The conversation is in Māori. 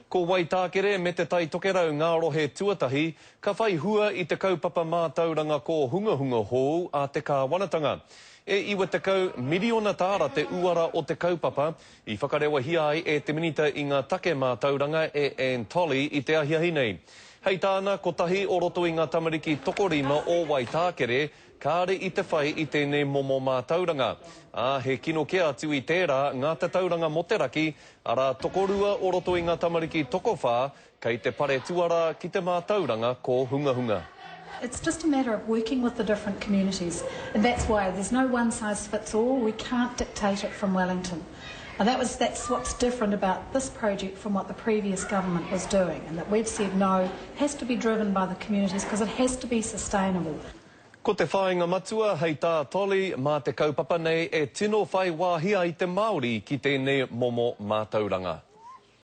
Ko Waitākere me te tai tokerau ngāro he tuatahi, ka whai hua I te kaupapa mātauranga ko hunga hou a te kāwanatanga. E iwa te kau miliona tāra te uara o te kaupapa, I whakarewa hia ai e te minita I ngā take mātauranga e Anne Tolley I te ahiahi nei. Hei tāna, ko tahi o roto I ngā tamariki tokorima o Waitākere, kāre I te whai I tēnei momo mātauranga. He kino ke atu I tērā ngā te tauranga mo te raki, ara tokorua o roto I ngā tamariki tokowhā, kei te pare tuara ki te mātauranga ko hunga hunga. It's just a matter of working with the different communities, and that's why there's no one-size-fits-all. We can't dictate it from Wellington. And that's what's different about this project from what the previous government was doing, and that we've said no, it has to be driven by the communities because it has to be sustainable. Ko te whāinga matua, hei tā Tolley, mā te kaupapa nei e tino whai wāhia I te Māori ki tēnei momo mātauranga.